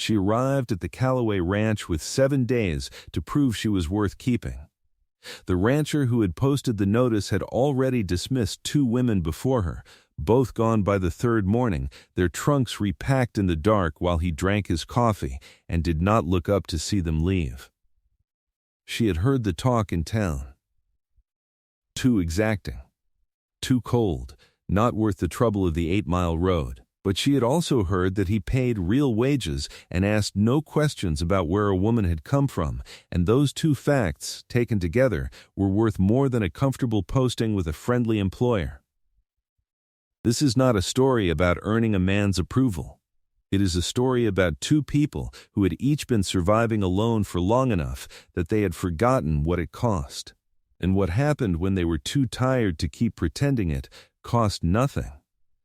She arrived at the Callaway Ranch with 7 days to prove she was worth keeping. The rancher who had posted the notice had already dismissed 2 women before her, both gone by the 3rd morning, their trunks repacked in the dark while he drank his coffee and did not look up to see them leave. She had heard the talk in town. Too exacting. Too cold, not worth the trouble of the 8-mile road. But she had also heard that he paid real wages and asked no questions about where a woman had come from, and those 2 facts, taken together, were worth more than a comfortable posting with a friendly employer. This is not a story about earning a man's approval. It is a story about 2 people who had each been surviving alone for long enough that they had forgotten what it cost. And what happened when they were too tired to keep pretending it cost nothing.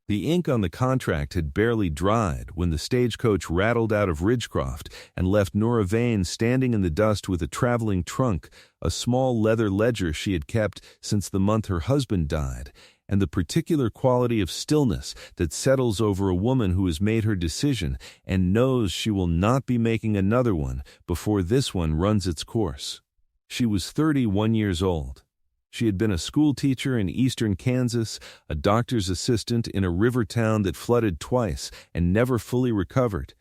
The ink on the contract had barely dried when the stagecoach rattled out of Ridgecroft and left Nora Vane standing in the dust with a traveling trunk, a small leather ledger she had kept since the month her husband died, and the particular quality of stillness that settles over a woman who has made her decision and knows she will not be making another one before this one runs its course. She was 31 years old. She had been a school teacher in eastern Kansas, a doctor's assistant in a river town that flooded twice and never fully recovered,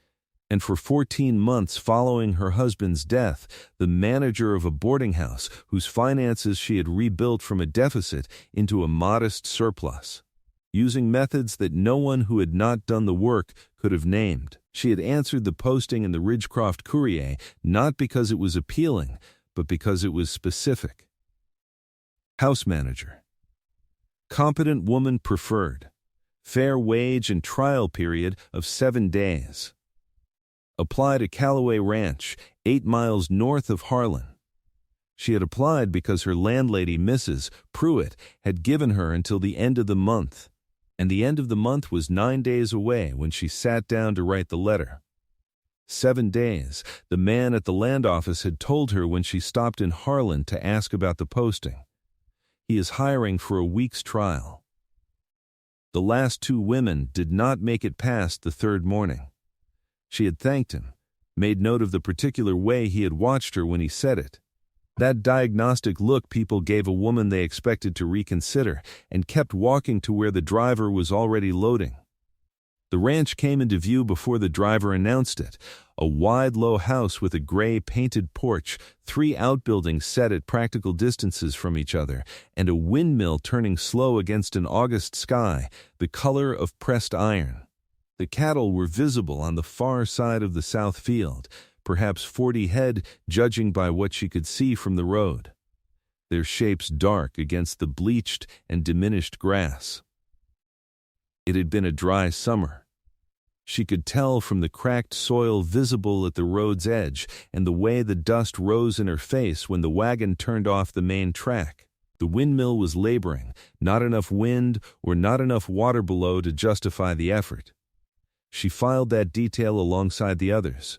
and for 14 months following her husband's death, the manager of a boarding house whose finances she had rebuilt from a deficit into a modest surplus. Using methods that no one who had not done the work could have named, she had answered the posting in the Ridgecroft Courier not because it was appealing, but because it was specific. House manager. Competent woman preferred. Fair wage and trial period of 7 days. Apply to Callaway Ranch, 8 miles north of Harlan. She had applied because her landlady, Mrs. Pruitt, had given her until the end of the month, and the end of the month was 9 days away when she sat down to write the letter. 7 days, the man at the land office had told her when she stopped in Harlan to ask about the posting. He is hiring for a week's trial. The last 2 women did not make it past the 3rd morning. She had thanked him, made note of the particular way he had watched her when he said it. That diagnostic look people gave a woman they expected to reconsider, and kept walking to where the driver was already loading. The ranch came into view before the driver announced it, a wide, low house with a gray painted porch, 3 outbuildings set at practical distances from each other, and a windmill turning slow against an August sky, the color of pressed iron. The cattle were visible on the far side of the south field, perhaps 40 head, judging by what she could see from the road, their shapes dark against the bleached and diminished grass. It had been a dry summer. She could tell from the cracked soil visible at the road's edge and the way the dust rose in her face when the wagon turned off the main track. The windmill was laboring, not enough wind or not enough water below to justify the effort. She filed that detail alongside the others.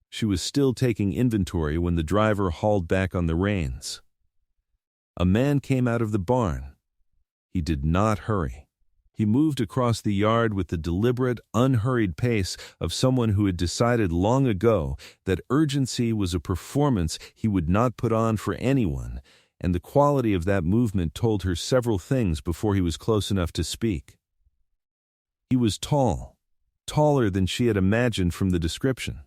She was still taking inventory when the driver hauled back on the reins. A man came out of the barn. He did not hurry. He moved across the yard with the deliberate, unhurried pace of someone who had decided long ago that urgency was a performance he would not put on for anyone, and the quality of that movement told her several things before he was close enough to speak. He was tall, taller than she had imagined from the description,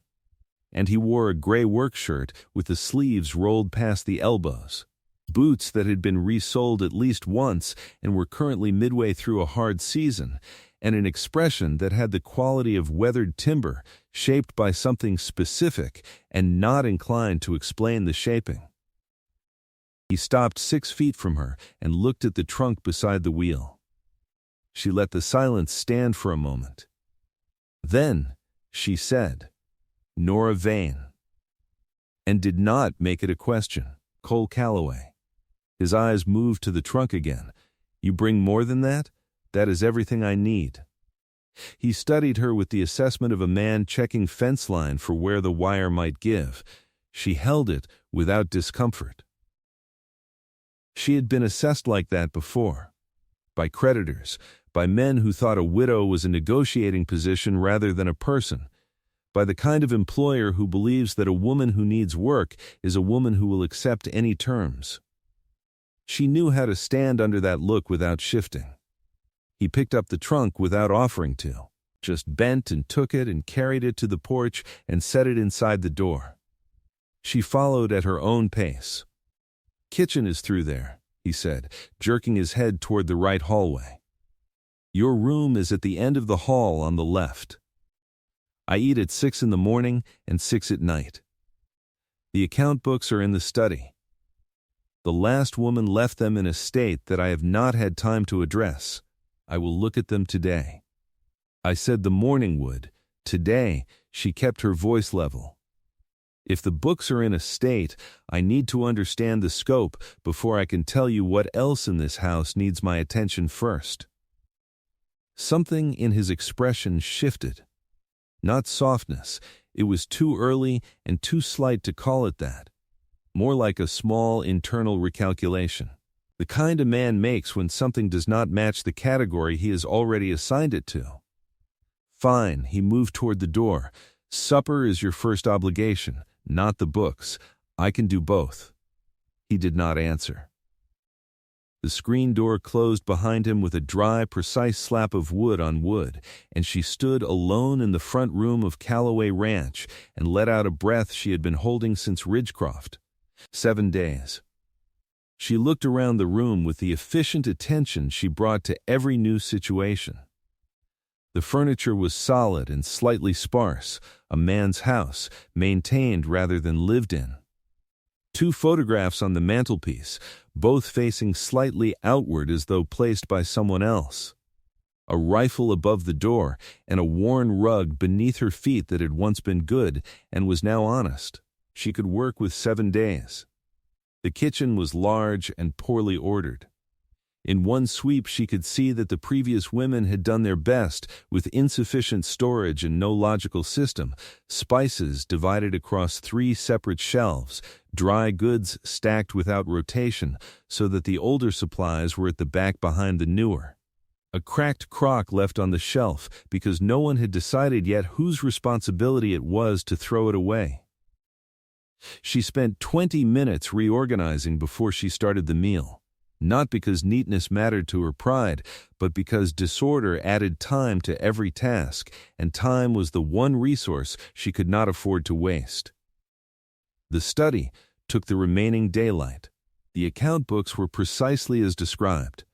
and he wore a gray work shirt with the sleeves rolled past the elbows, boots that had been resoled at least once and were currently midway through a hard season, and an expression that had the quality of weathered timber, shaped by something specific and not inclined to explain the shaping. He stopped 6 feet from her and looked at the trunk beside the wheel. She let the silence stand for a moment. Then she said, "Nora Vane," and did not make it a question. "Cole Callaway." His eyes moved to the trunk again. "You bring more than that? That is everything I need." He studied her with the assessment of a man checking fence line for where the wire might give. She held it without discomfort. She had been assessed like that before, by creditors, by men who thought a widow was a negotiating position rather than a person, by the kind of employer who believes that a woman who needs work is a woman who will accept any terms. She knew how to stand under that look without shifting. He picked up the trunk without offering to, just bent and took it and carried it to the porch and set it inside the door. She followed at her own pace. "Kitchen is through there," he said, jerking his head toward the right hallway. "Your room is at the end of the hall on the left. I eat at 6 in the morning and 6 at night. The account books are in the study. The last woman left them in a state that I have not had time to address. I will look at them today." I said the morning would. Today, she kept her voice level. "If the books are in a state, I need to understand the scope before I can tell you what else in this house needs my attention first." Something in his expression shifted. Not softness, it was too early and too slight to call it that. More like a small internal recalculation. The kind a man makes when something does not match the category he has already assigned it to. "Fine," he moved toward the door. "Supper is your first obligation, not the books. I can do both." He did not answer. The screen door closed behind him with a dry, precise slap of wood on wood, and she stood alone in the front room of Callaway Ranch and let out a breath she had been holding since Ridgecroft. 7 days. She looked around the room with the efficient attention she brought to every new situation. The furniture was solid and slightly sparse, a man's house, maintained rather than lived in. 2 photographs on the mantelpiece, both facing slightly outward as though placed by someone else. A rifle above the door, and a worn rug beneath her feet that had once been good and was now honest. She could work with 7 days. The kitchen was large and poorly ordered. In one sweep she could see that the previous women had done their best with insufficient storage and no logical system, spices divided across 3 separate shelves, dry goods stacked without rotation so that the older supplies were at the back behind the newer. A cracked crock left on the shelf because no one had decided yet whose responsibility it was to throw it away. She spent 20 minutes reorganizing before she started the meal. Not because neatness mattered to her pride, but because disorder added time to every task, and time was the one resource she could not afford to waste. The study took the remaining daylight. The account books were precisely as described.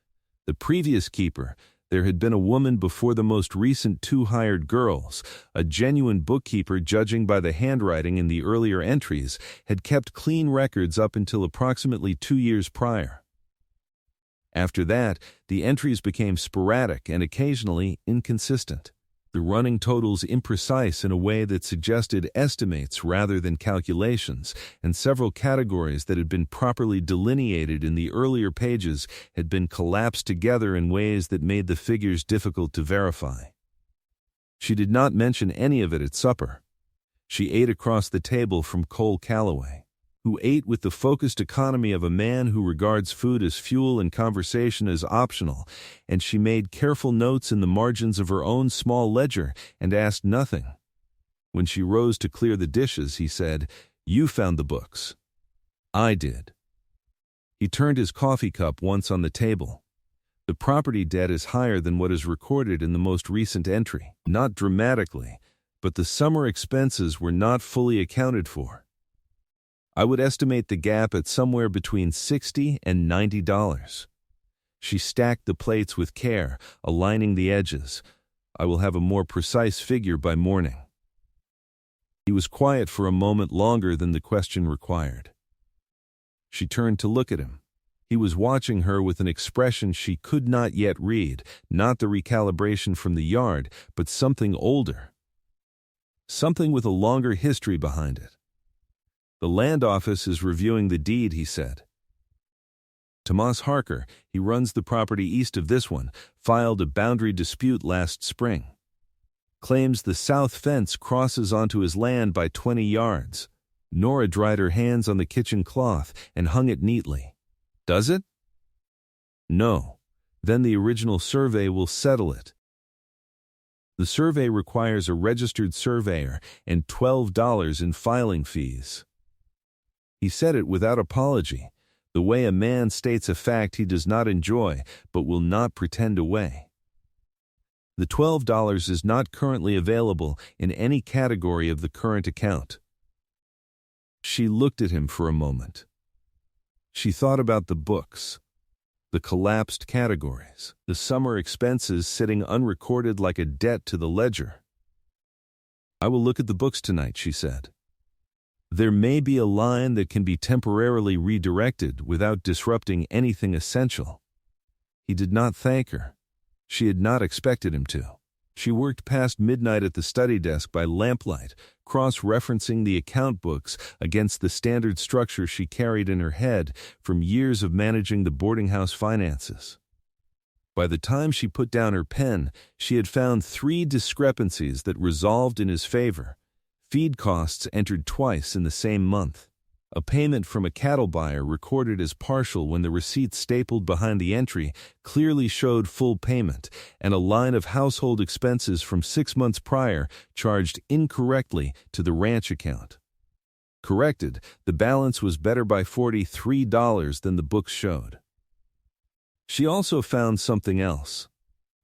The previous keeper, there had been a woman before the most recent 2 hired girls, a genuine bookkeeper judging by the handwriting in the earlier entries, had kept clean records up until approximately 2 years prior. After that, the entries became sporadic and occasionally inconsistent, the running totals imprecise in a way that suggested estimates rather than calculations, and several categories that had been properly delineated in the earlier pages had been collapsed together in ways that made the figures difficult to verify. She did not mention any of it at supper. She ate across the table from Cole Callaway, who ate with the focused economy of a man who regards food as fuel and conversation as optional, and she made careful notes in the margins of her own small ledger and asked nothing. When she rose to clear the dishes, he said, "You found the books." "I did." He turned his coffee cup once on the table. "The property debt is higher than what is recorded in the most recent entry. Not dramatically, but the summer expenses were not fully accounted for. I would estimate the gap at somewhere between $60 and $90. She stacked the plates with care, aligning the edges. "I will have a more precise figure by morning." He was quiet for a moment longer than the question required. She turned to look at him. He was watching her with an expression she could not yet read, not the recalibration from the yard, but something older. Something with a longer history behind it. "The land office is reviewing the deed," he said. "Tomas Harker, he runs the property east of this one, filed a boundary dispute last spring. Claims the south fence crosses onto his land by 20 yards. Nora dried her hands on the kitchen cloth and hung it neatly. Does it? No. Then the original survey will settle it. The survey requires a registered surveyor and $12 in filing fees. He said it without apology, the way a man states a fact he does not enjoy but will not pretend away. The $12 is not currently available in any category of the current account. She looked at him for a moment. She thought about the books, the collapsed categories, the summer expenses sitting unrecorded like a debt to the ledger. "I will look at the books tonight," she said. There may be a line that can be temporarily redirected without disrupting anything essential. He did not thank her. She had not expected him to. She worked past midnight at the study desk by lamplight, cross-referencing the account books against the standard structure she carried in her head from years of managing the boarding house finances. By the time she put down her pen, she had found 3 discrepancies that resolved in his favor. Feed costs entered twice in the same month. A payment from a cattle buyer recorded as partial when the receipt stapled behind the entry clearly showed full payment, and a line of household expenses from 6 months prior charged incorrectly to the ranch account. Corrected, the balance was better by $43 than the books showed. She also found something else,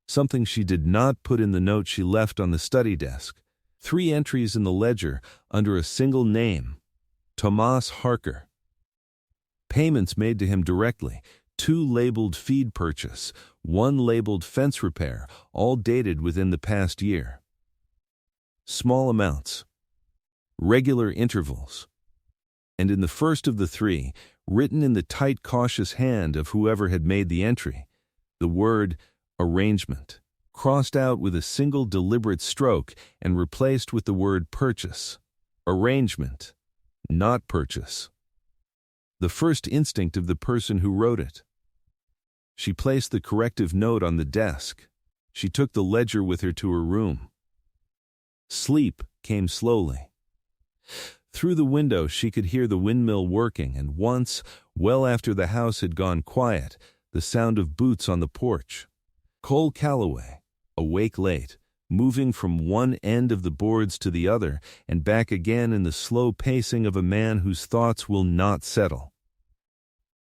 something she did not put in the note she left on the study desk. 3 entries in the ledger under a single name: Tomas Harker. Payments made to him directly, 2 labeled feed purchase, 1 labeled fence repair, all dated within the past year. Small amounts, regular intervals. And in the first of the 3, written in the tight, cautious hand of whoever had made the entry, the word arrangement, crossed out with a single deliberate stroke and replaced with the word purchase. Arrangement, not purchase. The first instinct of the person who wrote it. She placed the corrective note on the desk. She took the ledger with her to her room. Sleep came slowly. Through the window she could hear the windmill working, and once, well after the house had gone quiet, the sound of boots on the porch. Cole Calloway, awake late, moving from one end of the boards to the other and back again in the slow pacing of a man whose thoughts will not settle.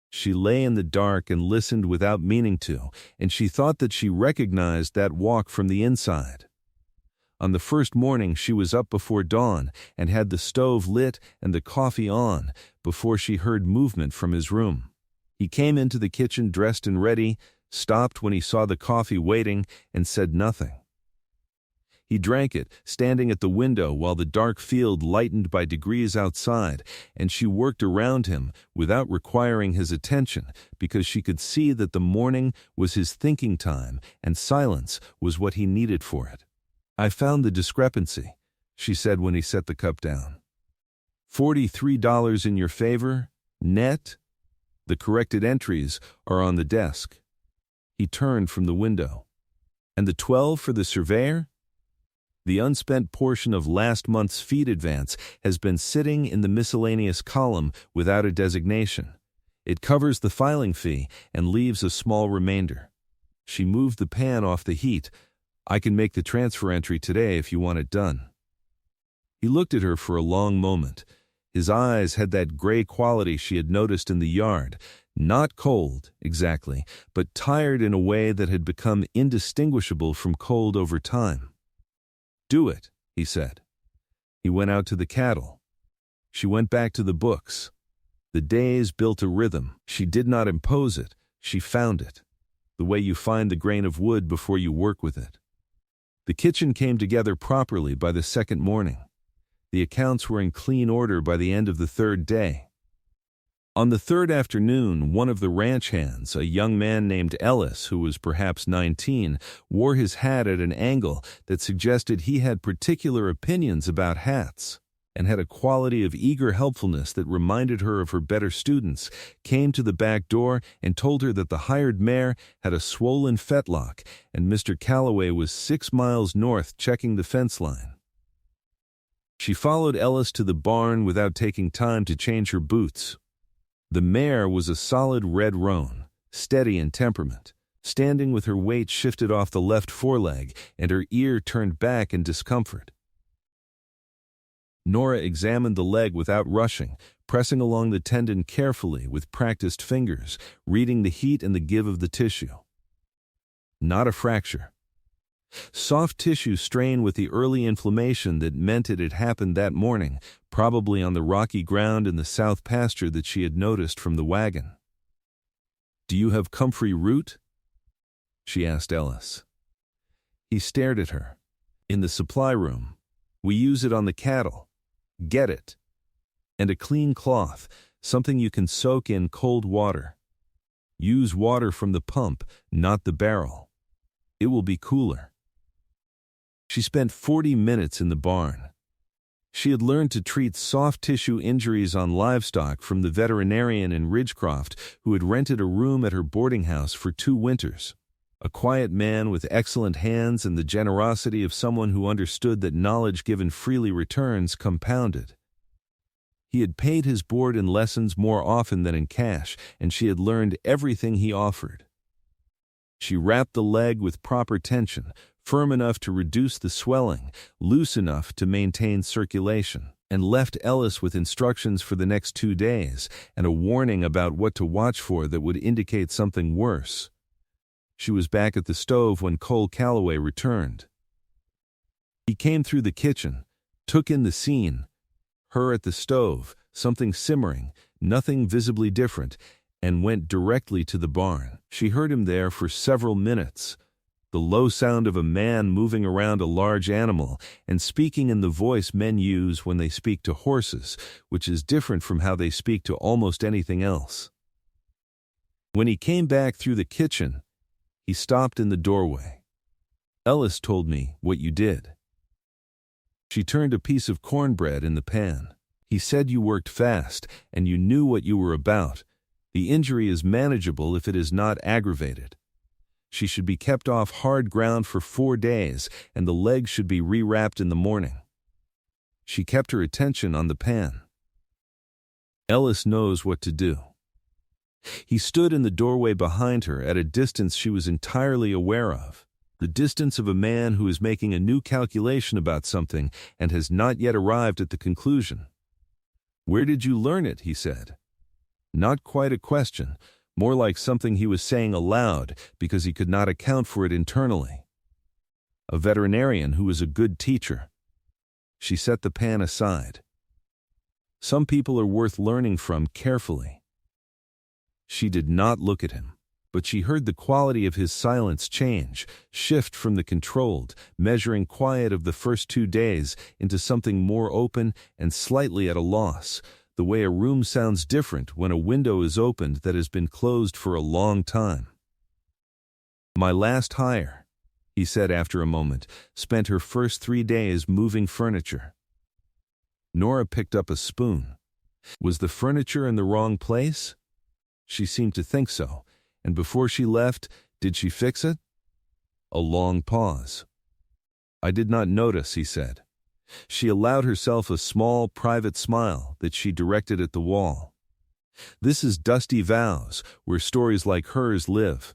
She lay in the dark and listened without meaning to, and she thought that she recognized that walk from the inside. On the first morning she was up before dawn and had the stove lit and the coffee on before she heard movement from his room. He came into the kitchen dressed and ready, stopped when he saw the coffee waiting, and said nothing. He drank it, standing at the window while the dark field lightened by degrees outside, and she worked around him without requiring his attention because she could see that the morning was his thinking time and silence was what he needed for it. "I found the discrepancy," she said when he set the cup down. $43 in your favor, net. The corrected entries are on the desk. He turned from the window. "And the 12 for the surveyor?" The unspent portion of last month's feed advance has been sitting in the miscellaneous column without a designation. It covers the filing fee and leaves a small remainder. She moved the pan off the heat. "I can make the transfer entry today if you want it done." He looked at her for a long moment. His eyes had that gray quality she had noticed in the yard, not cold, exactly, but tired in a way that had become indistinguishable from cold over time. "Do it," he said. He went out to the cattle. She went back to the books. The days built a rhythm. She did not impose it. She found it. The way you find the grain of wood before you work with it. The kitchen came together properly by the second morning. The accounts were in clean order by the end of the 3rd day. On the 3rd afternoon, one of the ranch hands, a young man named Ellis, who was perhaps 19, wore his hat at an angle that suggested he had particular opinions about hats, and had a quality of eager helpfulness that reminded her of her better students, came to the back door and told her that the hired mare had a swollen fetlock and Mr. Calloway was 6 miles north checking the fence line. She followed Ellis to the barn without taking time to change her boots. The mare was a solid red roan, steady in temperament, standing with her weight shifted off the left foreleg and her ear turned back in discomfort. Nora examined the leg without rushing, pressing along the tendon carefully with practiced fingers, reading the heat and the give of the tissue. Not a fracture. Soft tissue strain with the early inflammation that meant it had happened that morning, probably on the rocky ground in the south pasture that she had noticed from the wagon. "Do you have comfrey root?" she asked Ellis. He stared at her. "In the supply room. We use it on the cattle. Get it. And a clean cloth, something you can soak in cold water. Use water from the pump, not the barrel. It will be cooler." She spent 40 minutes in the barn. She had learned to treat soft tissue injuries on livestock from the veterinarian in Ridgecroft who had rented a room at her boarding house for 2 winters. A quiet man with excellent hands and the generosity of someone who understood that knowledge given freely returns compounded. He had paid his board in lessons more often than in cash, and she had learned everything he offered. She wrapped the leg with proper tension, firm enough to reduce the swelling, loose enough to maintain circulation, and left Ellis with instructions for the next 2 days and a warning about what to watch for that would indicate something worse. She was back at the stove when Cole Calloway returned. He came through the kitchen, took in the scene, her at the stove, something simmering, nothing visibly different, and went directly to the barn. She heard him there for several minutes, the low sound of a man moving around a large animal and speaking in the voice men use when they speak to horses, which is different from how they speak to almost anything else. When he came back through the kitchen, he stopped in the doorway. "Ellis told me what you did." She turned a piece of cornbread in the pan. "He said you worked fast and you knew what you were about. The injury is manageable if it is not aggravated. She should be kept off hard ground for 4 days, and the leg should be rewrapped in the morning." She kept her attention on the pan. Ellis knows what to do. He stood in the doorway behind her at a distance she was entirely aware of, the distance of a man who is making a new calculation about something and has not yet arrived at the conclusion. "Where did you learn it?" he said. Not quite a question, more like something he was saying aloud because he could not account for it internally. A veterinarian who was a good teacher. She set the pan aside. Some people are worth learning from carefully. She did not look at him, but she heard the quality of his silence change, shift from the controlled, measuring quiet of the first 2 days into something more open and slightly at a loss, the way a room sounds different when a window is opened that has been closed for a long time. "My last hire," he said after a moment, spent her first 3 days moving furniture. Nora picked up a spoon. Was the furniture in the wrong place? She seemed to think so, and before she left, did she fix it? A long pause. "I did not notice," he said. She allowed herself a small, private smile that she directed at the wall. This is Dusty Vows, where stories like hers live.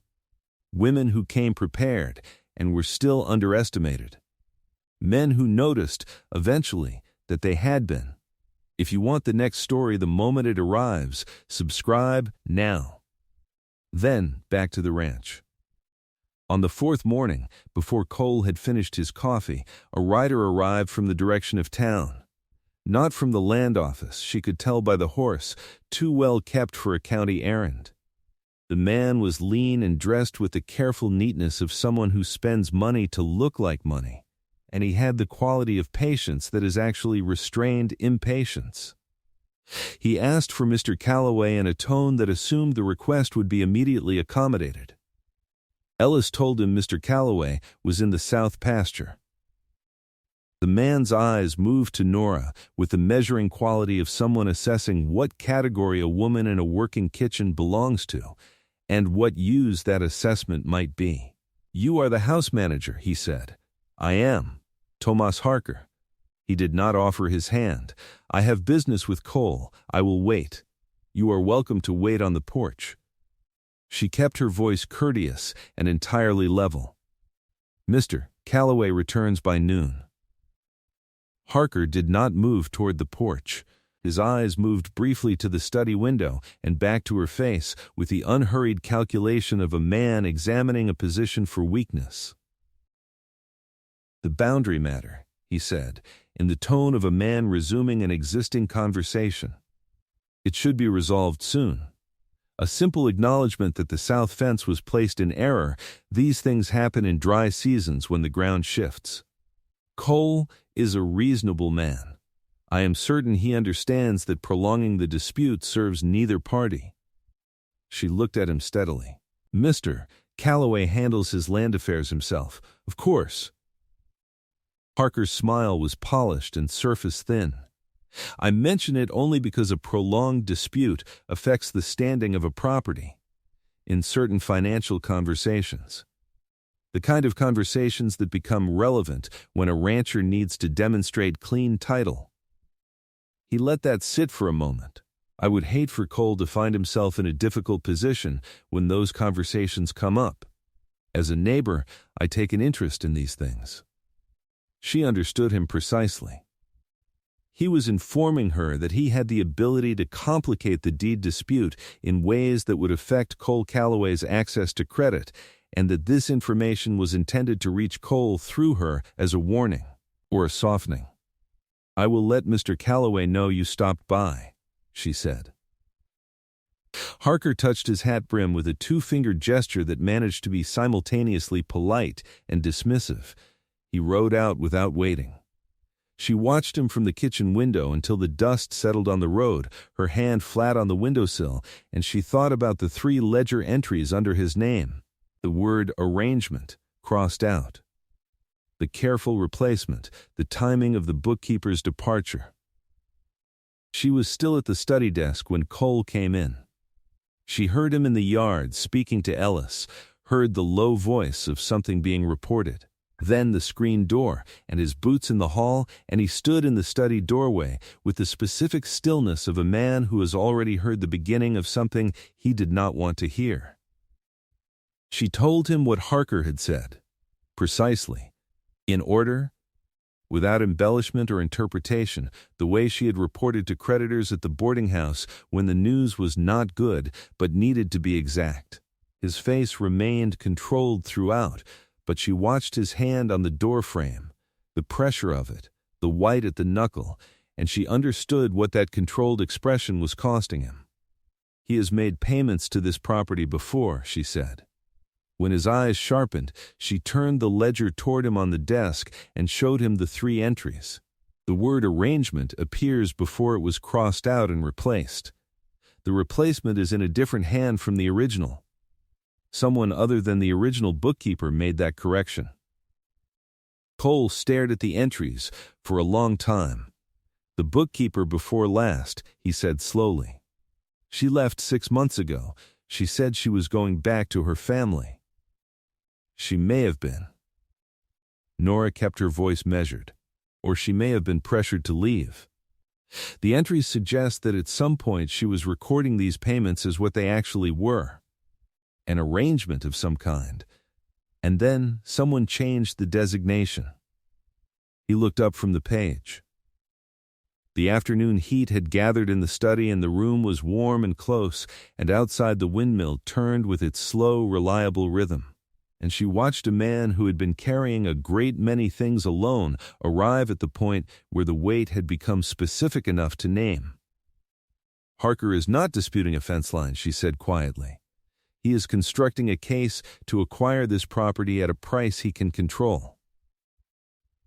Women who came prepared and were still underestimated. Men who noticed, eventually, that they had been. If you want the next story the moment it arrives, subscribe now. Then, back to the ranch. On the 4th morning, before Cole had finished his coffee, a rider arrived from the direction of town. Not from the land office, she could tell by the horse, too well kept for a county errand. The man was lean and dressed with the careful neatness of someone who spends money to look like money, and he had the quality of patience that is actually restrained impatience. He asked for Mr. Calloway in a tone that assumed the request would be immediately accommodated. Ellis told him Mr. Calloway was in the south pasture. The man's eyes moved to Nora with the measuring quality of someone assessing what category a woman in a working kitchen belongs to, and what use that assessment might be. "You are the house manager," he said. "I am. Tomas Harker." He did not offer his hand. "I have business with Cole. I will wait. You are welcome to wait on the porch." She kept her voice courteous and entirely level. "Mr. Calloway returns by noon." Harker did not move toward the porch. His eyes moved briefly to the study window and back to her face with the unhurried calculation of a man examining a position for weakness. "The boundary matter," he said, in the tone of a man resuming an existing conversation. "It should be resolved soon. A simple acknowledgement that the south fence was placed in error. These things happen in dry seasons when the ground shifts. Cole is a reasonable man. I am certain he understands that prolonging the dispute serves neither party." She looked at him steadily. "Mr. Calloway handles his land affairs himself, of course." Harker's smile was polished and surface-thin. "I mention it only because a prolonged dispute affects the standing of a property in certain financial conversations. The kind of conversations that become relevant when a rancher needs to demonstrate clean title." He let that sit for a moment. "I would hate for Cole to find himself in a difficult position when those conversations come up. As a neighbor, I take an interest in these things." She understood him precisely. He was informing her that he had the ability to complicate the deed dispute in ways that would affect Cole Calloway's access to credit, and that this information was intended to reach Cole through her as a warning or a softening. "I will let Mr. Calloway know you stopped by," she said. Harker touched his hat brim with a two-fingered gesture that managed to be simultaneously polite and dismissive. He rode out without waiting. She watched him from the kitchen window until the dust settled on the road, her hand flat on the windowsill, and she thought about the 3 ledger entries under his name, the word arrangement crossed out, the careful replacement, the timing of the bookkeeper's departure. She was still at the study desk when Cole came in. She heard him in the yard speaking to Ellis, heard the low voice of something being reported. Then the screen door, and his boots in the hall, and he stood in the study doorway with the specific stillness of a man who has already heard the beginning of something he did not want to hear. She told him what Harker had said, precisely, in order, without embellishment or interpretation, the way she had reported to creditors at the boarding house when the news was not good but needed to be exact. His face remained controlled throughout, but she watched his hand on the door frame, the pressure of it, the white at the knuckle, and she understood what that controlled expression was costing him. "He has made payments to this property before," she said. When his eyes sharpened, she turned the ledger toward him on the desk and showed him the 3 entries. The word arrangement appears before it was crossed out and replaced. The replacement is in a different hand from the original. Someone other than the original bookkeeper made that correction. Cole stared at the entries for a long time. "The bookkeeper before last," he said slowly. "She left 6 months ago. She said she was going back to her family." "She may have been." Nora kept her voice measured. "Or she may have been pressured to leave. The entries suggest that at some point she was recording these payments as what they actually were. An arrangement of some kind. And then someone changed the designation." He looked up from the page. The afternoon heat had gathered in the study and the room was warm and close, and outside the windmill turned with its slow, reliable rhythm. And she watched a man who had been carrying a great many things alone arrive at the point where the weight had become specific enough to name. "Harker is not disputing a fence line," she said quietly. "He is constructing a case to acquire this property at a price he can control.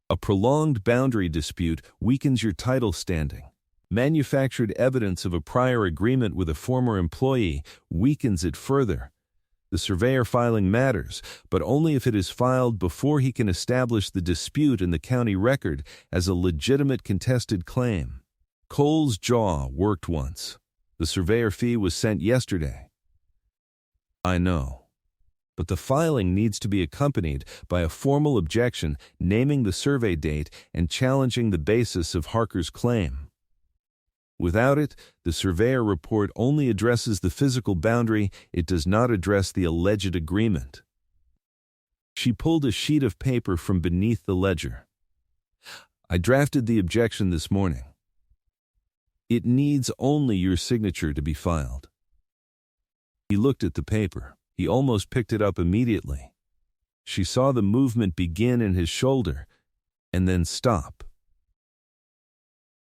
A prolonged boundary dispute weakens your title standing. Manufactured evidence of a prior agreement with a former employee weakens it further. The surveyor filing matters, but only if it is filed before he can establish the dispute in the county record as a legitimate contested claim." Cole's jaw worked once. "The surveyor fee was sent yesterday." "I know. But the filing needs to be accompanied by a formal objection naming the survey date and challenging the basis of Harker's claim." Without it, the surveyor report only addresses the physical boundary, it does not address the alleged agreement. She pulled a sheet of paper from beneath the ledger. I drafted the objection this morning. It needs only your signature to be filed. He looked at the paper. He almost picked it up immediately. She saw the movement begin in his shoulder and then stop.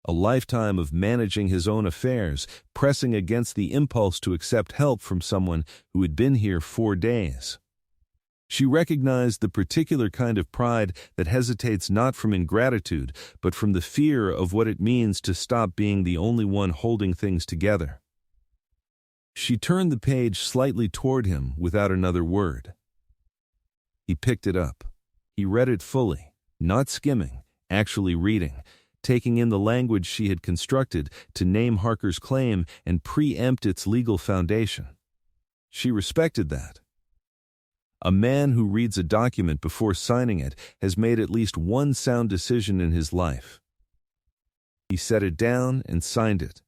A lifetime of managing his own affairs, pressing against the impulse to accept help from someone who had been here 4 days. She recognized the particular kind of pride that hesitates not from ingratitude, but from the fear of what it means to stop being the only one holding things together. She turned the page slightly toward him without another word. He picked it up. He read it fully, not skimming, actually reading, taking in the language she had constructed to name Harker's claim and preempt its legal foundation. She respected that. A man who reads a document before signing it has made at least one sound decision in his life. He set it down and signed it.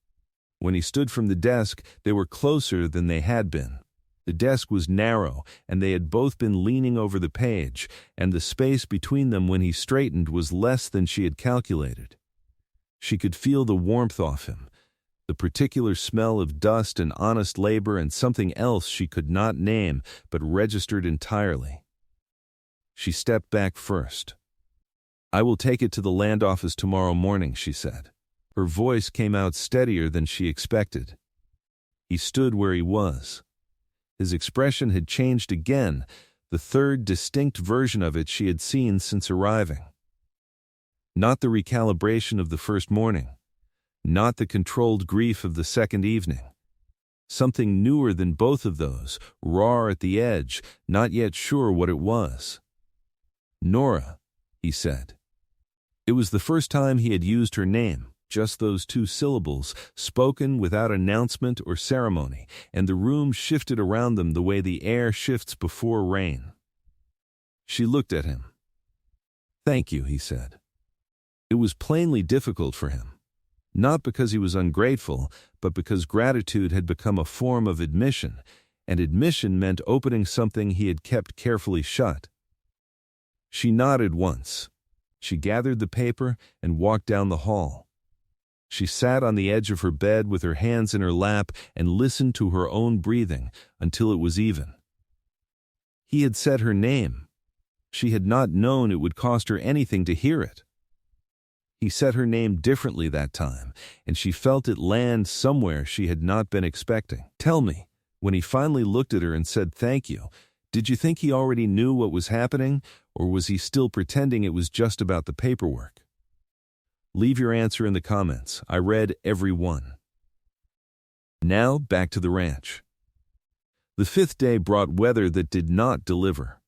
When he stood from the desk, they were closer than they had been. The desk was narrow, and they had both been leaning over the page, and the space between them when he straightened was less than she had calculated. She could feel the warmth off him, the particular smell of dust and honest labor and something else she could not name but registered entirely. She stepped back first. I will take it to the land office tomorrow morning, she said. Her voice came out steadier than she expected. He stood where he was. His expression had changed again, the third distinct version of it she had seen since arriving. Not the recalibration of the first morning, not the controlled grief of the second evening. Something newer than both of those, raw at the edge, not yet sure what it was. Nora, he said. It was the first time he had used her name, just those 2 syllables, spoken without announcement or ceremony, and the room shifted around them the way the air shifts before rain. She looked at him. Thank you, he said. It was plainly difficult for him. Not because he was ungrateful, but because gratitude had become a form of admission, and admission meant opening something he had kept carefully shut. She nodded once. She gathered the paper and walked down the hall. She sat on the edge of her bed with her hands in her lap and listened to her own breathing until it was even. He had said her name. She had not known it would cost her anything to hear it. He said her name differently that time, and she felt it land somewhere she had not been expecting. Tell me, when he finally looked at her and said thank you, did you think he already knew what was happening, or was he still pretending it was just about the paperwork? Leave your answer in the comments. I read every one. Now back to the ranch. The 5th day brought weather that did not deliver.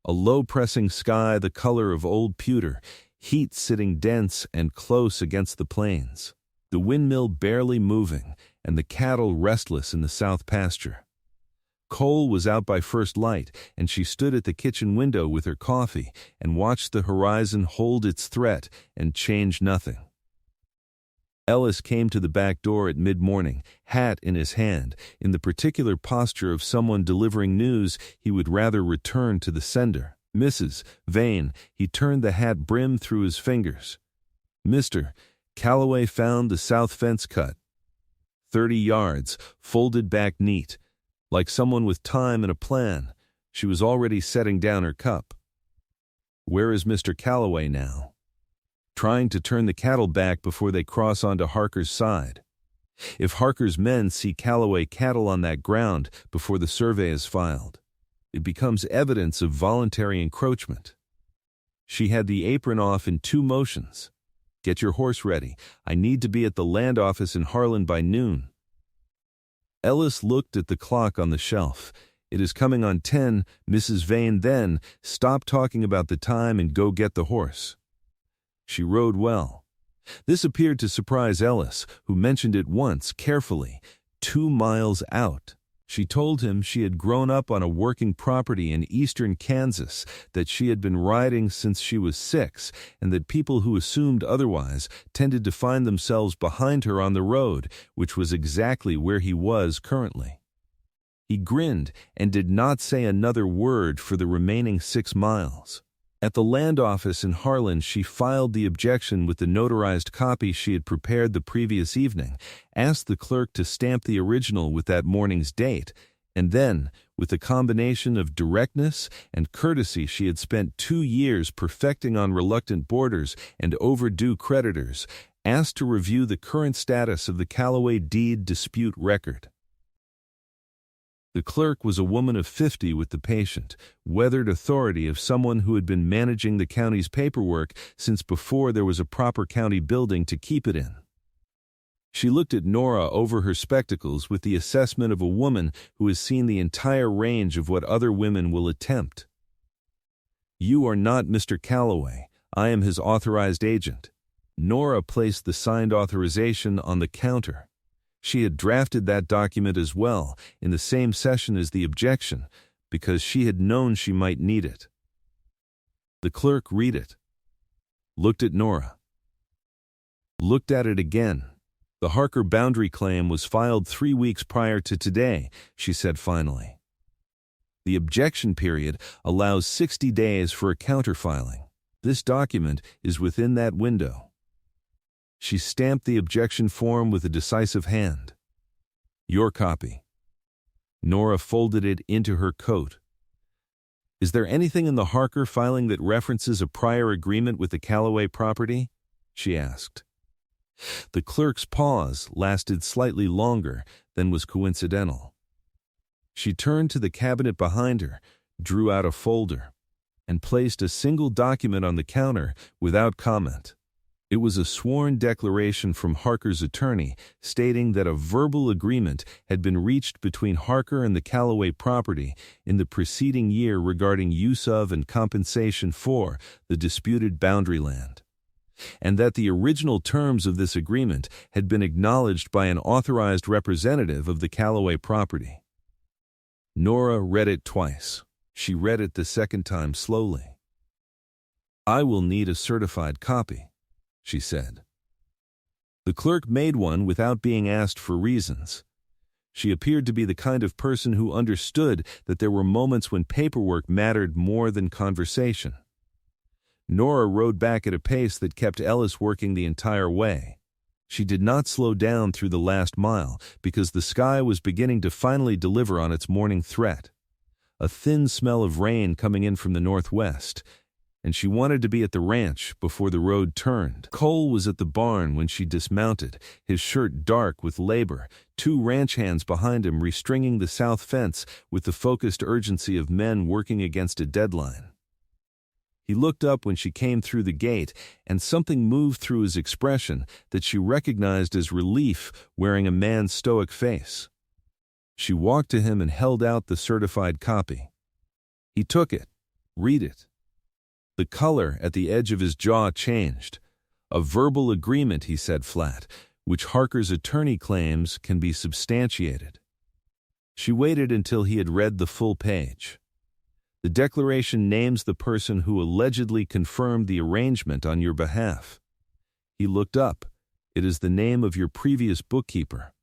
A low-pressing sky the color of old pewter, heat sitting dense and close against the plains, the windmill barely moving, and the cattle restless in the south pasture. Cole was out by first light, and she stood at the kitchen window with her coffee and watched the horizon hold its threat and change nothing. Ellis came to the back door at mid-morning, hat in his hand, in the particular posture of someone delivering news he would rather return to the sender. Mrs. Vane, he turned the hat brim through his fingers. Mr. Calloway found the south fence cut. 30 yards, folded back neat. Like someone with time and a plan, she was already setting down her cup. Where is Mr. Calloway now? Trying to turn the cattle back before they cross onto Harker's side. If Harker's men see Calloway cattle on that ground before the survey is filed, it becomes evidence of voluntary encroachment. She had the apron off in 2 motions. Get your horse ready. I need to be at the land office in Harlan by noon. Ellis looked at the clock on the shelf. It is coming on 10, Mrs. Vane then, stop talking about the time and go get the horse. She rode well. This appeared to surprise Ellis, who mentioned it once, carefully, 2 miles out. She told him she had grown up on a working property in eastern Kansas, that she had been riding since she was 6, and that people who assumed otherwise tended to find themselves behind her on the road, which was exactly where he was currently. He grinned and did not say another word for the remaining 6 miles. At the land office in Harlan, she filed the objection with the notarized copy she had prepared the previous evening, asked the clerk to stamp the original with that morning's date, and then, with a combination of directness and courtesy she had spent 2 years perfecting on reluctant boarders and overdue creditors, asked to review the current status of the Callaway deed dispute record. The clerk was a woman of 50 with the patient, weathered authority of someone who had been managing the county's paperwork since before there was a proper county building to keep it in. She looked at Nora over her spectacles with the assessment of a woman who has seen the entire range of what other women will attempt. "You are not Mr. Callaway. I am his authorized agent." Nora placed the signed authorization on the counter. She had drafted that document as well, in the same session as the objection, because she had known she might need it. The clerk read it, looked at Nora, looked at it again. "The Harker boundary claim was filed 3 weeks prior to today," she said finally. "The objection period allows 60 days for a counterfiling. This document is within that window." She stamped the objection form with a decisive hand. "Your copy." Nora folded it into her coat. "Is there anything in the Harker filing that references a prior agreement with the Callaway property?" she asked. The clerk's pause lasted slightly longer than was coincidental. She turned to the cabinet behind her, drew out a folder, and placed a single document on the counter without comment. It was a sworn declaration from Harker's attorney stating that a verbal agreement had been reached between Harker and the Callaway property in the preceding year regarding use of and compensation for the disputed boundary land, and that the original terms of this agreement had been acknowledged by an authorized representative of the Callaway property. Nora read it twice. She read it the second time slowly. "I will need a certified copy," she said. The clerk made one without being asked for reasons. She appeared to be the kind of person who understood that there were moments when paperwork mattered more than conversation. Nora rode back at a pace that kept Ellis working the entire way. She did not slow down through the last mile because the sky was beginning to finally deliver on its morning threat. A thin smell of rain coming in from the northwest, and she wanted to be at the ranch before the road turned. Cole was at the barn when she dismounted, his shirt dark with labor, 2 ranch hands behind him restringing the south fence with the focused urgency of men working against a deadline. He looked up when she came through the gate, and something moved through his expression that she recognized as relief wearing a man's stoic face. She walked to him and held out the certified copy. He took it. "Read it." The color at the edge of his jaw changed. "A verbal agreement," he said flat, "which Harker's attorney claims can be substantiated." She waited until he had read the full page. "The declaration names the person who allegedly confirmed the arrangement on your behalf." He looked up. "It is the name of your previous bookkeeper."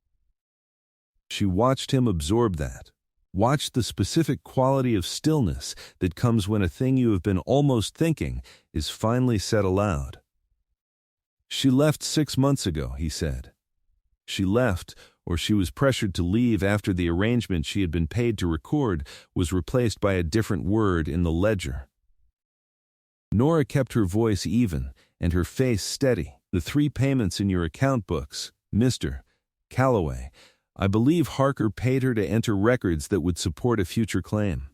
She watched him absorb that. Watch the specific quality of stillness that comes when a thing you have been almost thinking is finally said aloud. "She left 6 months ago," he said. She left, or she was pressured to leave after the arrangement she had been paid to record was replaced by a different word in the ledger. Nora kept her voice even and her face steady. "The 3 payments in your account books, Mr. Callaway, I believe Harker paid her to enter records that would support a future claim.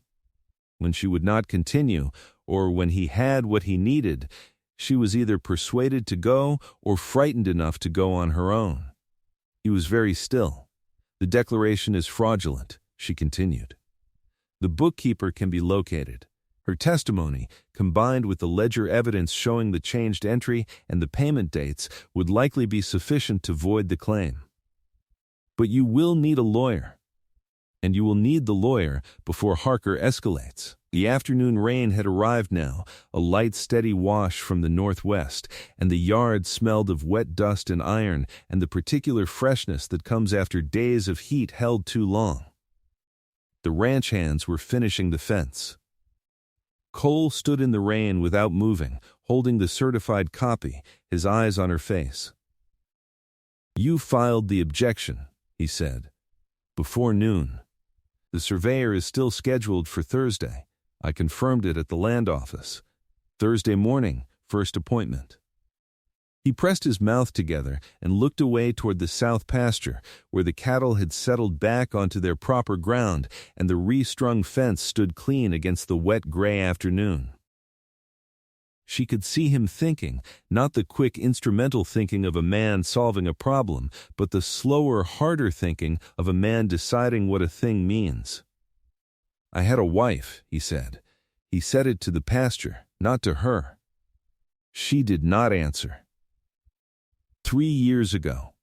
When she would not continue, or when he had what he needed, she was either persuaded to go or frightened enough to go on her own." He was very still. "The declaration is fraudulent," she continued. "The bookkeeper can be located. Her testimony, combined with the ledger evidence showing the changed entry and the payment dates, would likely be sufficient to void the claim. But you will need a lawyer." And you will need the lawyer before Harker escalates. The afternoon rain had arrived now, a light steady wash from the northwest, and the yard smelled of wet dust and iron and the particular freshness that comes after days of heat held too long. The ranch hands were finishing the fence. Cole stood in the rain without moving, holding the certified copy, his eyes on her face. "You filed the objection," he said, "before noon. The surveyor is still scheduled for Thursday. I confirmed it at the land office. Thursday morning, first appointment." He pressed his mouth together and looked away toward the south pasture, where the cattle had settled back onto their proper ground and the restrung fence stood clean against the wet gray afternoon. She could see him thinking, not the quick instrumental thinking of a man solving a problem, but the slower, harder thinking of a man deciding what a thing means. "I had a wife," he said. He said it to the pasture, not to her. She did not answer. 3 years ago.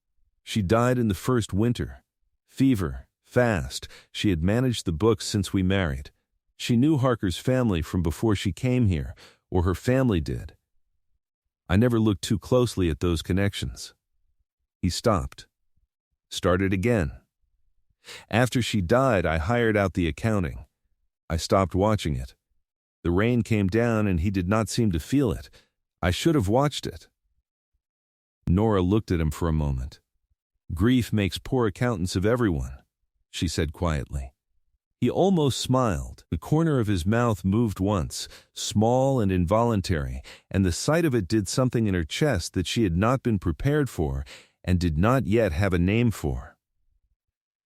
She died in the first winter. Fever, fast. She had managed the books since we married. She knew Harker's family from before she came here, or her family did. I never looked too closely at those connections. He stopped. Started again. After she died, I hired out the accounting. I stopped watching it. The rain came down and he did not seem to feel it. I should have watched it. Nora looked at him for a moment. "Grief makes poor accountants of everyone," she said quietly. He almost smiled. The corner of his mouth moved once, small and involuntary, and the sight of it did something in her chest that she had not been prepared for and did not yet have a name for.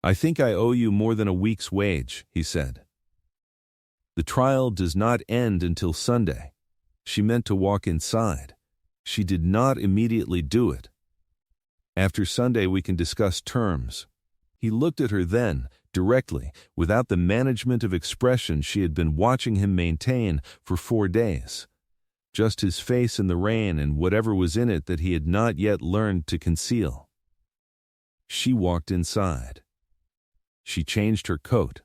"I think I owe you more than a week's wage," he said. "The trial does not end until Sunday." She meant to walk inside. She did not immediately do it. "After Sunday we can discuss terms." He looked at her then, directly, without the management of expression she had been watching him maintain for 4 days. Just his face in the rain and whatever was in it that he had not yet learned to conceal. She walked inside. She changed her coat.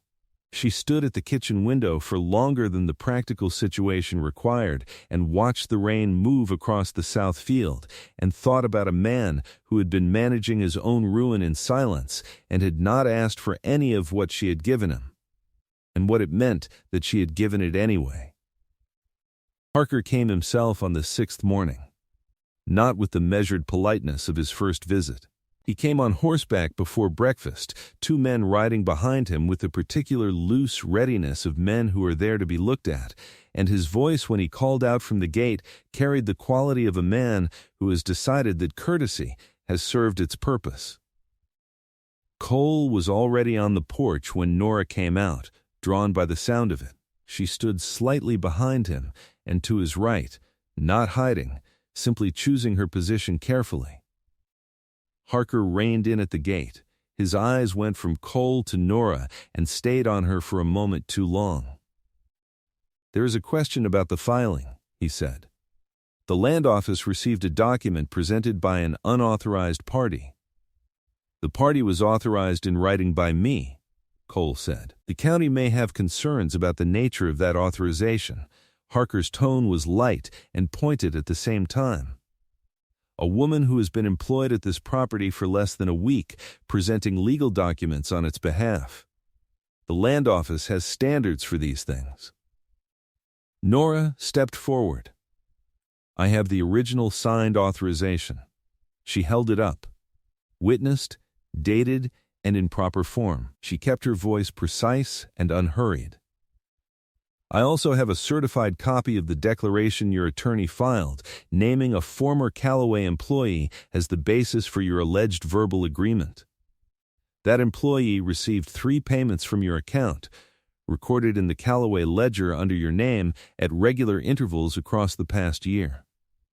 She stood at the kitchen window for longer than the practical situation required and watched the rain move across the south field and thought about a man who had been managing his own ruin in silence and had not asked for any of what she had given him, and what it meant that she had given it anyway. Harker came himself on the 6th morning, not with the measured politeness of his first visit. He came on horseback before breakfast, 2 men riding behind him with the particular loose readiness of men who are there to be looked at, and his voice when he called out from the gate carried the quality of a man who has decided that courtesy has served its purpose. Cole was already on the porch when Nora came out, drawn by the sound of it. She stood slightly behind him and to his right, not hiding, simply choosing her position carefully. Harker reined in at the gate. His eyes went from Cole to Nora and stayed on her for a moment too long. "There is a question about the filing," he said. "The land office received a document presented by an unauthorized party." "The party was authorized in writing by me," Cole said. "The county may have concerns about the nature of that authorization." Harker's tone was light and pointed at the same time. "A woman who has been employed at this property for less than a week, presenting legal documents on its behalf. The land office has standards for these things." Nora stepped forward. "I have the original signed authorization." She held it up. Witnessed, dated, and in proper form. She kept her voice precise and unhurried. "I also have a certified copy of the declaration your attorney filed, naming a former Callaway employee as the basis for your alleged verbal agreement. That employee received 3 payments from your account, recorded in the Callaway ledger under your name at regular intervals across the past year.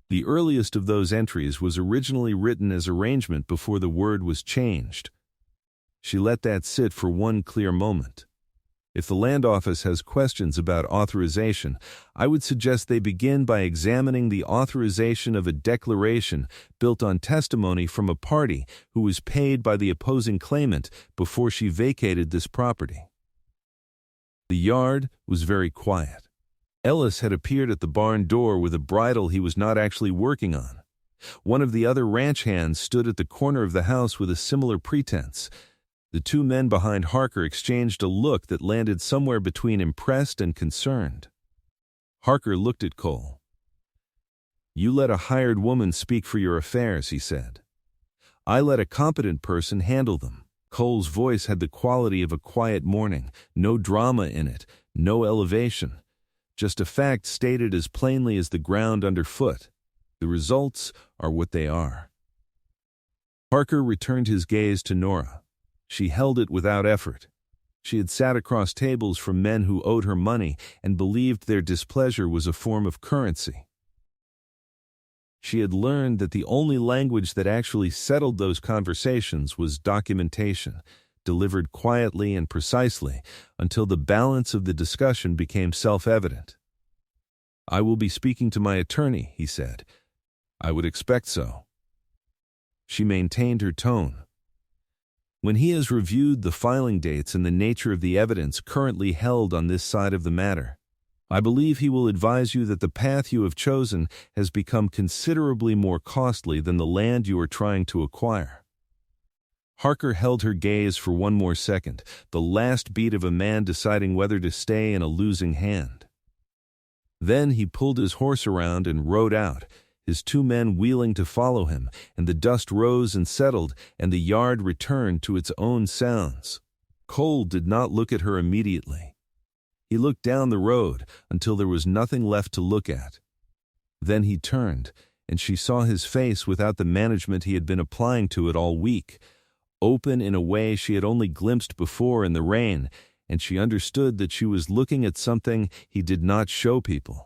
The earliest of those entries was originally written as arrangement before the word was changed." She let that sit for one clear moment. If the land office has questions about authorization, I would suggest they begin by examining the authorization of a declaration built on testimony from a party who was paid by the opposing claimant before she vacated this property. The yard was very quiet. Ellis had appeared at the barn door with a bridle he was not actually working on. One of the other ranch hands stood at the corner of the house with a similar pretense. The two men behind Harker exchanged a look that landed somewhere between impressed and concerned. Harker looked at Cole. "You let a hired woman speak for your affairs," he said. "I let a competent person handle them." Cole's voice had the quality of a quiet morning, no drama in it, no elevation, just a fact stated as plainly as the ground underfoot. The results are what they are. Harker returned his gaze to Nora. She held it without effort. She had sat across tables from men who owed her money and believed their displeasure was a form of currency. She had learned that the only language that actually settled those conversations was documentation, delivered quietly and precisely until the balance of the discussion became self-evident. "I will be speaking to my attorney," he said. "I would expect so." She maintained her tone. "When he has reviewed the filing dates and the nature of the evidence currently held on this side of the matter, I believe he will advise you that the path you have chosen has become considerably more costly than the land you are trying to acquire." Harker held her gaze for one more second, the last beat of a man deciding whether to stay in a losing hand. Then he pulled his horse around and rode out, his two men wheeling to follow him, and the dust rose and settled, and the yard returned to its own sounds. Cole did not look at her immediately. He looked down the road until there was nothing left to look at. Then he turned, and she saw his face without the management he had been applying to it all week, open in a way she had only glimpsed before in the rain, and she understood that she was looking at something he did not show people.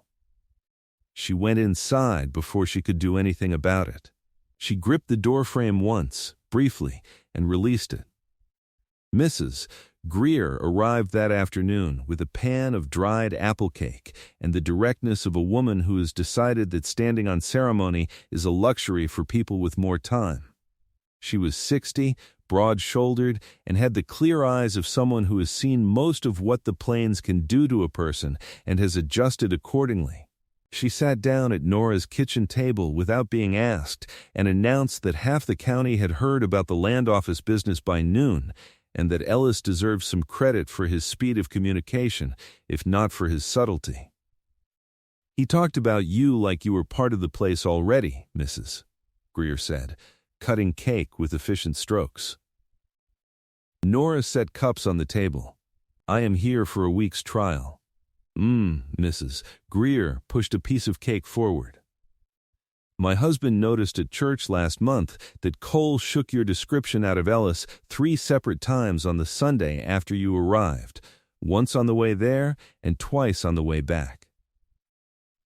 She went inside before she could do anything about it. She gripped the doorframe once, briefly, and released it. Mrs. Greer arrived that afternoon with a pan of dried apple cake and the directness of a woman who has decided that standing on ceremony is a luxury for people with more time. She was 60, broad-shouldered, and had the clear eyes of someone who has seen most of what the plains can do to a person and has adjusted accordingly. She sat down at Nora's kitchen table without being asked and announced that half the county had heard about the land office business by noon, and that Ellis deserved some credit for his speed of communication, if not for his subtlety. "He talked about you like you were part of the place already, Mrs." Greer said, cutting cake with efficient strokes. Nora set cups on the table. "I am here for a week's trial." Mrs. Greer pushed a piece of cake forward. "My husband noticed at church last month that Cole shook your description out of Ellis 3 separate times on the Sunday after you arrived, once on the way there and twice on the way back."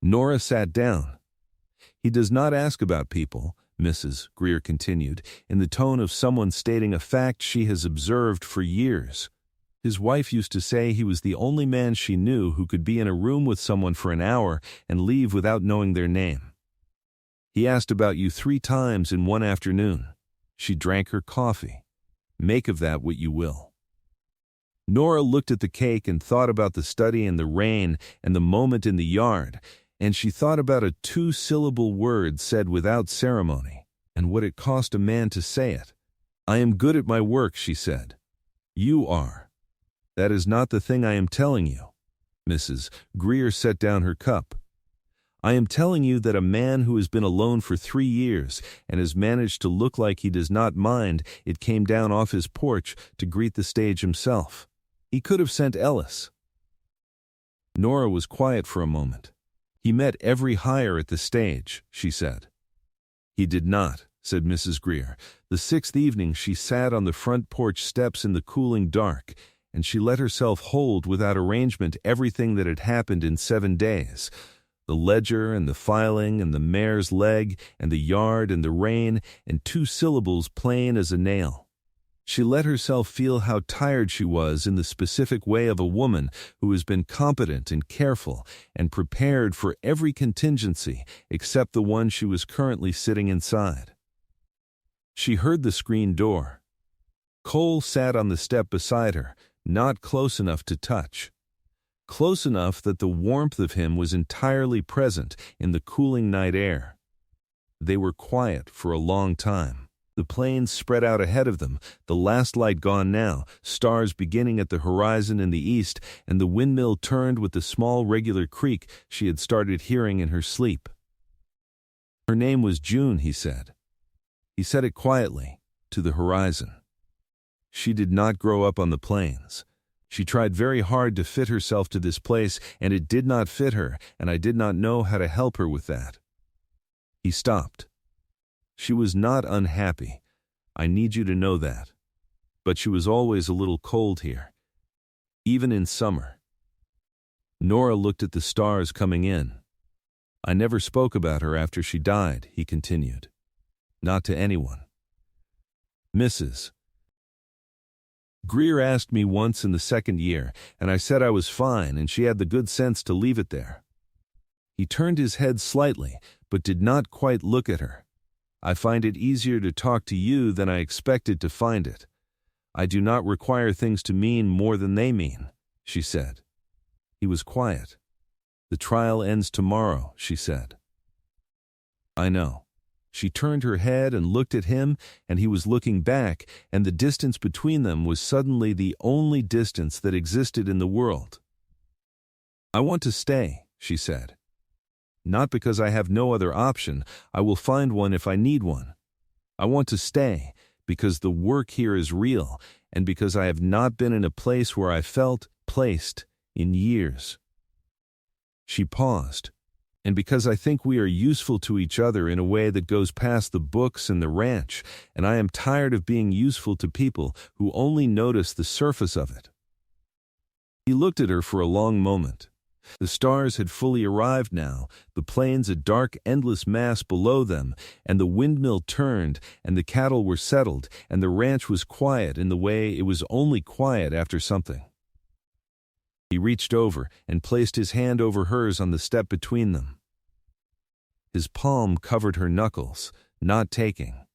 Nora sat down. "He does not ask about people," Mrs. Greer continued, in the tone of someone stating a fact she has observed for years. His wife used to say he was the only man she knew who could be in a room with someone for an hour and leave without knowing their name. "He asked about you 3 times in one afternoon." She drank her coffee. "Make of that what you will." Nora looked at the cake and thought about the study and the rain and the moment in the yard, and she thought about a 2-syllable word said without ceremony, and what it cost a man to say it. "I am good at my work," she said. "You are. That is not the thing I am telling you." Mrs. Greer set down her cup. "I am telling you that a man who has been alone for 3 years and has managed to look like he does not mind it came down off his porch to greet the stage himself. He could have sent Ellis." Nora was quiet for a moment. "He met every hire at the stage," she said. "He did not," said Mrs. Greer. "The 6th evening she sat on the front porch steps in the cooling dark, and she let herself hold without arrangement everything that had happened in 7 days. The ledger and the filing and the mare's leg and the yard and the rain and 2 syllables plain as a nail. She let herself feel how tired she was in the specific way of a woman who has been competent and careful and prepared for every contingency except the one she was currently sitting inside. She heard the screen door. Cole sat on the step beside her, not close enough to touch. Close enough that the warmth of him was entirely present in the cooling night air. They were quiet for a long time. The plains spread out ahead of them, the last light gone now, stars beginning at the horizon in the east, and the windmill turned with the small regular creak she had started hearing in her sleep. Her name was June, he said. He said it quietly, to the horizon. She did not grow up on the plains. She tried very hard to fit herself to this place, and it did not fit her, and I did not know how to help her with that. He stopped. She was not unhappy. I need you to know that. But she was always a little cold here, even in summer. Nora looked at the stars coming in. I never spoke about her after she died, he continued. Not to anyone. Mrs. Greer asked me once in the second year, and I said I was fine, and she had the good sense to leave it there. He turned his head slightly, but did not quite look at her. I find it easier to talk to you than I expected to find it. I do not require things to mean more than they mean, she said. He was quiet. The trial ends tomorrow, she said. I know. She turned her head and looked at him, and he was looking back, and the distance between them was suddenly the only distance that existed in the world. I want to stay, she said. Not because I have no other option. I will find one if I need one. I want to stay because the work here is real and because I have not been in a place where I felt placed in years. She paused. And because I think we are useful to each other in a way that goes past the books and the ranch, and I am tired of being useful to people who only notice the surface of it. He looked at her for a long moment. The stars had fully arrived now, the plains a dark, endless mass below them, and the windmill turned, and the cattle were settled, and the ranch was quiet in the way it was only quiet after something. He reached over and placed his hand over hers on the step between them. His palm covered her knuckles, not taking,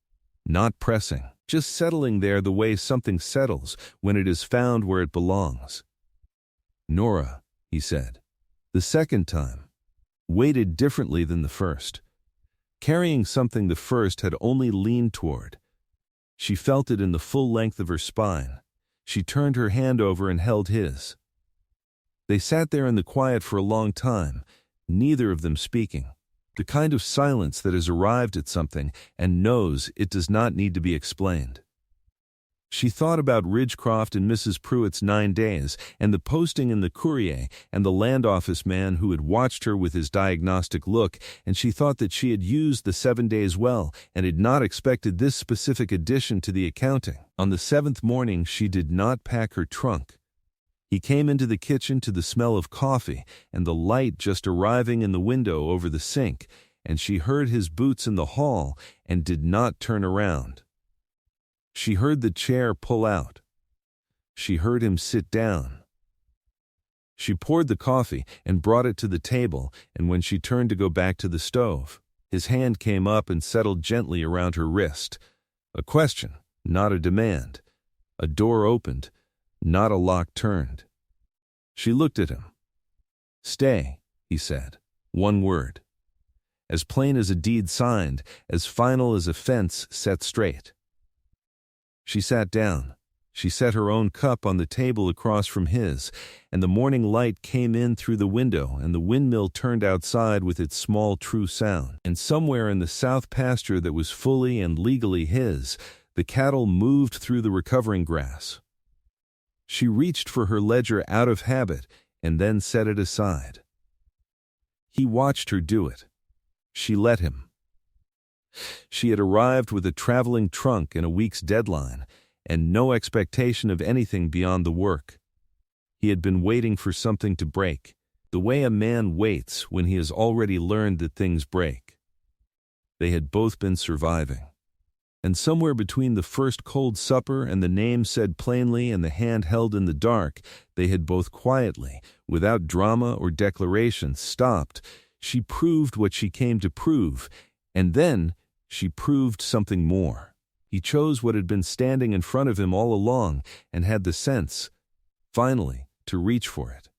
not pressing, just settling there the way something settles when it is found where it belongs. Nora, he said. The second time, weighted differently than the first. Carrying something the first had only leaned toward. She felt it in the full length of her spine. She turned her hand over and held his. They sat there in the quiet for a long time, neither of them speaking. The kind of silence that has arrived at something and knows it does not need to be explained. She thought about Ridgecroft and Mrs. Pruitt's 9 days, and the posting in the Courier, and the land office man who had watched her with his diagnostic look, and she thought that she had used the 7 days well, and had not expected this specific addition to the accounting. On the 7th morning she did not pack her trunk. He came into the kitchen to the smell of coffee, and the light just arriving in the window over the sink, and she heard his boots in the hall, and did not turn around. She heard the chair pull out. She heard him sit down. She poured the coffee and brought it to the table, and when she turned to go back to the stove, his hand came up and settled gently around her wrist. A question, not a demand. A door opened, not a lock turned. She looked at him. Stay, he said. One word. As plain as a deed signed, as final as a fence set straight. She sat down. She set her own cup on the table across from his, and the morning light came in through the window, and the windmill turned outside with its small true sound. And somewhere in the south pasture that was fully and legally his, the cattle moved through the recovering grass. She reached for her ledger out of habit and then set it aside. He watched her do it. She let him. She had arrived with a traveling trunk and a week's deadline, and no expectation of anything beyond the work. He had been waiting for something to break, the way a man waits when he has already learned that things break. They had both been surviving. And somewhere between the first cold supper and the name said plainly and the hand held in the dark, they had both quietly, without drama or declaration, stopped. She proved what she came to prove, and then she proved something more. He chose what had been standing in front of him all along and had the sense, finally, to reach for it.